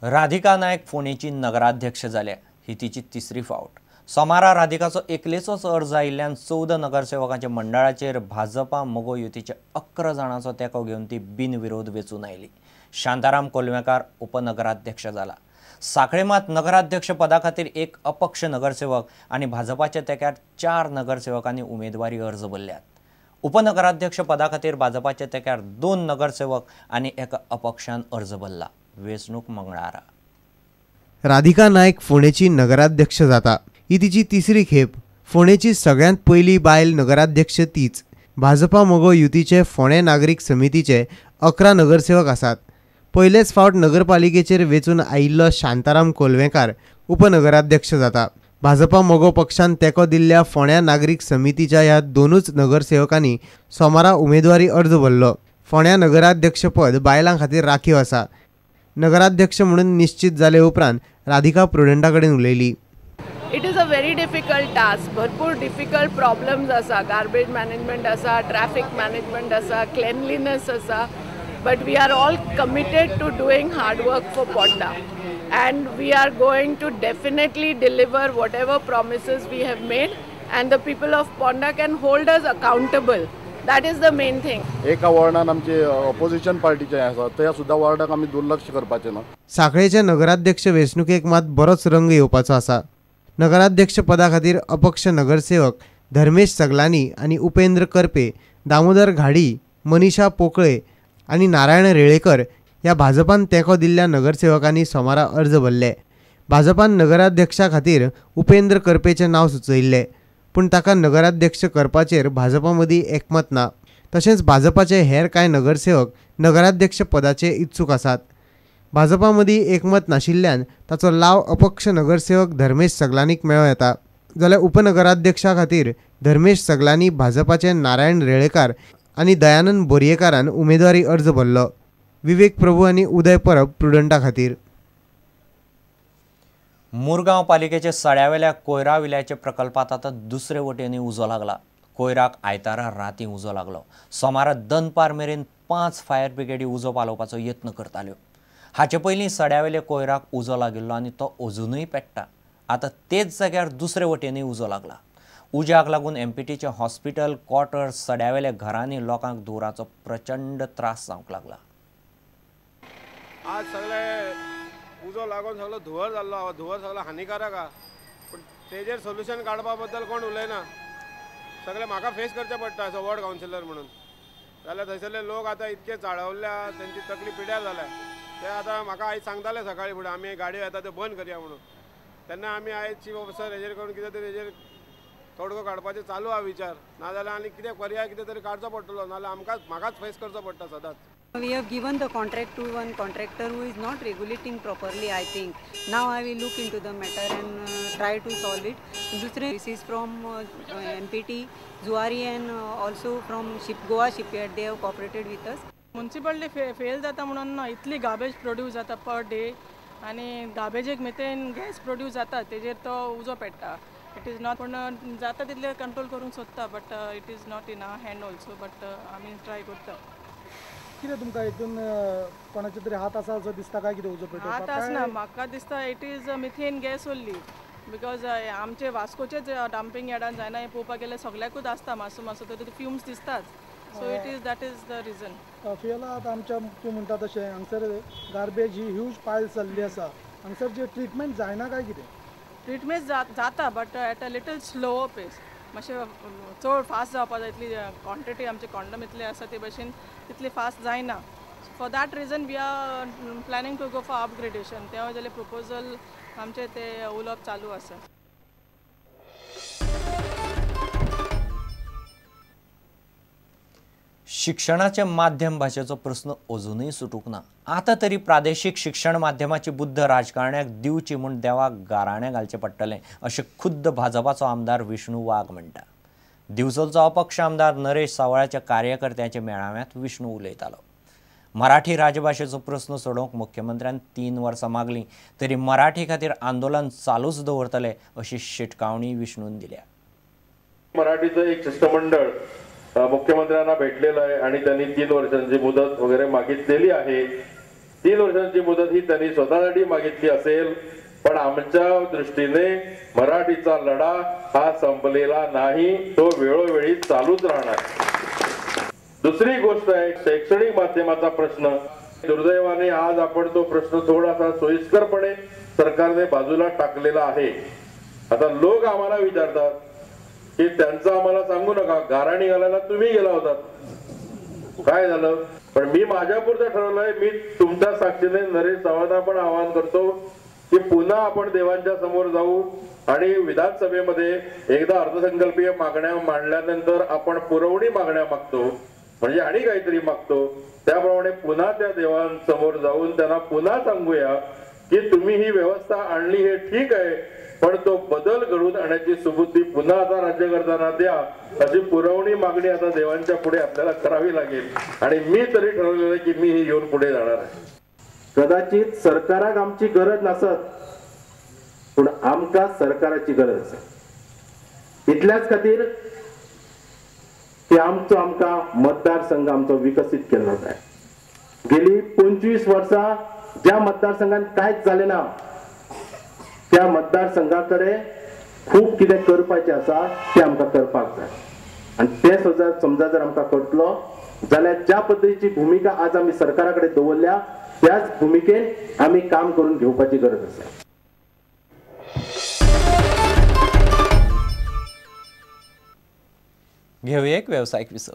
राधिका नायक फोंडेची नगराध्यक्ष जाल्या ही तिची तिसरी फावट। सोमारा राधिकाचो एकलेचोच अर्ज आयिल्ल्यान 14 नगरसेवकांच्या मंडळाचेर भाजपा मोगो युतीचे 11 जाणांचो तेंको घेवन ती बिनविरोध वेचून आयली। शांताराम कोलवेकार उपनगराध्यक्ष जाला। सांखळे मात नगराध्यक्ष पदा खातीर एक अपक्ष नगरसेवक आनी भाजपाच्या तेंक्यार 4 नगरसेवकांनी उमेदवारी अर्ज भरल्यात। उपनगराध्यक्ष पदा खातीर भाजपाच्या तेंक्यार 2 नगरसेवक आनी एका अपक्षान अर्ज भरला। वेचणूक मंगळारा। राधिका नायक फोंडेची नगराध्यक्ष जाता ही तिची तिसरी खेप। फोंडेची सगळ्यांत पयली बायल नगराध्यक्ष तीच। भाजपा मोगो युतीचे फोंडे नागरीक समितीचे 11 नगरसेवक आसात। पयलेच फावट नगरपालिकेचेर वेचून आयिल्लो शांताराम कोलवेकार उपनगराध्यक्ष जाता। भाजपा मोगो पक्षान तेंको दिल्ल्या फोंड्या नागरीक समितीच्या ह्या दोनूच नगरसेवकांनी सोमारा उमेदवारी अर्ज भरलो। फोंड्या नगराध्यक्षपद बायलां खातीर राखीव आसा। नगराध्यक्ष म्हणून निश्चित जाले उपरांत राधिका प्रुडंटा कडेन उलयली। It is a very difficult task. भरपूर डिफिकल्ट प्रॉब्लेम्स आसा। गार्बेज मॅनेजमेंट आसा, ट्रॅफिक मॅनेजमेंट आसा, क्लेनलीनेस आसा, but we are all committed to doing hard work for Ponda and we are going to definitely deliver whatever promises we have made and the people of Ponda can hold us accountable. That is the main thing. एका वॉर्डान आमचे opposition पार्टीचे आसा ते सुद्धा वॉर्डाक आमी दुर्लक्ष करपाचे ना। सांखळेच्या नगराध्यक्ष वेचणुकेक मात बरोच रंग येवपाचो आसा। नगराध्यक्ष पदा खातीर अपक्ष नगरसेवक धर्मेश सगलानी आनी उपेंद्र करपे, दामोदर घाडी, मनीषा पोकळे आनी नारायण रेळेकर ह्या भाजपान तेंको दिल्ल्या नगरसेवकांनी सोमारा अर्ज भरले। भाजपान नगराध्यक्षा खातीर उपेंद्र करपेचें नांव सुचयिल्लें, पूण ताका नगराध्यक्ष करपाचेर भाजपा मदीं एकमत ना। तशेंच भाजपाचे हेर कांय नगरसेवक नगराध्यक्ष पदाचे इत्सूक आसात। भाजपा मदीं एकमत नाशिल्ल्यान ताचो लाव अपक्ष नगरसेवक धर्मेश सगलानीक मेळो येता। जाल्यार उपनगराध्यक्षा खातीर धर्मेश सगलानी भाजपाचे नारायण रेळेकार आनी दयानंद बोरयेकारान उमेदवारी अर्ज भरलो। विवेक प्रभू आनी उदय परब प्रुडंटा खातीर। मुरगांव पालिकेचे सड्यावेल्या कोयरा विल्याच्या प्रकल्पात आता दुसरे वटेनी उजो लागला। कोयराक आयतारा रातीं उजो लागलो। सोमारा दनपार मेरेन 5 फायर ब्रिगेडी उजो पालोवपाचो यत्न करताल्यो। हाचे पयलीं सड्यावेले कोयराक उजो लागिल्लो आनी तो अजुनूय पेट्टा। आतां तेच जाग्यार दुसरे वटेनी उजो लागला। उज्याक लागून एमपीटीचे हॉस्पिटल, क्वॉर्टर्स, सड्यावेल्या घरांनी लोकांक दुराचो प्रचंड त्रास जावंक लागला। आज सगळे उजो लागून सगळो धुवर जाल्लो। धुवर सगळो हानिकारक आहा, पण तेजेर सोल्युशन काडपा बद्दल कोण उलयना। सगळे म्हाका फेस करचें पडटा एज अ वॉर्ड कावन्सिलर म्हणून। जाल्यार थंयसरले लोक आतां इतके चाळवल्या, तेंची तकली पिड्यार जाल्या। ते आतां म्हाका आयज सांगताले सकाळी फुडें आमी गाडयो येता त्यो बंद करया म्हणून। तेन्ना आमी आयज चीफ ऑफिसर हेजेर करून कितें तरी हेजेर तोडगो काडपाचें चालू आहा विचार। नाजाल्यार आनी कितें पर्याय कितें तरी काडचो पडटलो, नाजाल्यार म्हाकाच फेस करचो पडटा सदांच। We have given the contract to one contractor who is not regulating properly, I think. Now I will look into the matter and try to solve it. This is from MPT, Zuari and also from Goa Shipyard. They have cooperated with us. Municipality fail जाता म्हणून इतली garbage produce जाता per day आणि गार्बेजेक methane gas produce जाता तेजेर तो उजो पेट्टा। It is not, पण जाता तितले कंट्रोल करूंक सोदता, but it is not in hour hand also, but आमी ट्राय करता। कितें तुमकां हितून कोणाचे तरी हात आसा असो दिसता काय कितें उजो पेटोवपाक? हात आसना, म्हाका दिसता it is methane gas only, because आमचे वास्कोचेच डंपिंग यार्डान जायना हें पळोवपाक गेल्यार सगळ्याकूच आसता मातसो मातसो तरी फ्युम्स दिसतात। So it is that is the reason. फियला आतां आमच्या तूं म्हणटा तशें हांगसर गार्बेज ही ह्यूज पायल्स जाल्ली आसा। हांगसर जे ट्रिटमेंट जायना काय कितें? ट्रिटमेंट जाता, but at a little slow pace. मातशें चड फास्ट जावपा जाय। इतली क्वॉन्टिटी आमचे कॉन्डम इतले आसा ते भशेन तितले फास्ट जायना। For that reason we are planning to go for upgradation. तेव्हा जाल्यार प्रपोजल आमचे ते उलोवप चालू आसा। शिक्षणाचे माध्यम भाषेचो प्रश्न अजूनही सुटूंक ना। आता तरी प्रादेशीक शिक्षण माध्यमाची बुद्ध राजकारण्याक दिवची म्हूण देवाक गाराणें घालचें पडटलें अशें खुद्द भाजपाचो आमदार विष्णू वाघ म्हणटा। दिवचलचो अपक्ष आमदार नरेश सावळ्याच्या कार्यकर्त्यांच्या मेळाव्यांत विष्णू उलयतालो। मराठी राजभाशेचो प्रश्न सोडोवंक मुख्यमंत्र्यान 3 वर्सां मागलीं तरी मराठी खातीर आंदोलन चालूच दवरतले अशी शिटकावणी विष्णून दिल्या। मराठीचं एक शिष्टमंडळ मुख्यमंत्र्यांना भेटलेलं आहे आणि त्यांनी 3 वर्षांची मुदत वगैरे मागितलेली आहे। 3 वर्षांची मुदत ही त्यांनी स्वतःसाठी मागितली असेल, पण आमच्या दृष्टीने मराठीचा लढा हा संपलेला नाही, तो वेळोवेळी चालूच राहणार. दुसरी गोष्ट आहे शैक्षणिक माध्यमाचा प्रश्न. दुर्दैवाने आज आपण तो प्रश्न थोडासा सोयीस्करपणे सरकारने बाजूला टाकलेला आहे. आता लोक आम्हाला विचारतात की त्यांचं आम्हाला सांगू नका, गाराणी घालायला तुम्ही गेला होतात, काय झालं? पण मी माझ्यापुरतं ठरवलंय, मी तुमच्या साक्षीने नरेश चव्हाणांना पण आवाहन करतो की पुन्हा आपण देवांच्या समोर जाऊ आणि विधानसभेमध्ये एकदा अर्थसंकल्पीय मागण्या मांडल्यानंतर आपण पुरवणी मागण्या मागतो, म्हणजे आणि काहीतरी मागतो, त्याप्रमाणे पुन्हा त्या देवांसमोर जाऊन त्यांना पुन्हा सांगूया की तुम्ही ही व्यवस्था आणली हे ठीक आहे, पण तो बदल घडवून आणण्याची सुबुद्धी पुन्हा आता राज्यकर्त्यांना द्या, अशी पुरवणी मागणी आता देवांच्या पुढे आपल्याला करावी लागेल. आणि मी तरी ठरवलेलं आहे की मी ही घेऊन पुढे जाणार आहे. कदाचित सरकाराक आमची गरज नसत, पण आमका सरकाराची गरज आसा. इतल्याच खातीर की आमका मतदारसंघ आमचो विकसित केलो जाय. गेली 25 वर्सां ज्या मतदारसंघात कांयच जालें ना, त्या मतदारसंघाकडे खूप कितें करपाचें आसा तें आमकां करपाक जाय. आनी तें समजा जर आमकां करतलो जाल्यार ज्या पद्दतीची भूमिका आज आमी सरकारा कडेन दवरल्या त्याच भूमिकेन आमी काम करून घेवपाची गरज आसा. घेऊया एक व्यावसायिक विसर.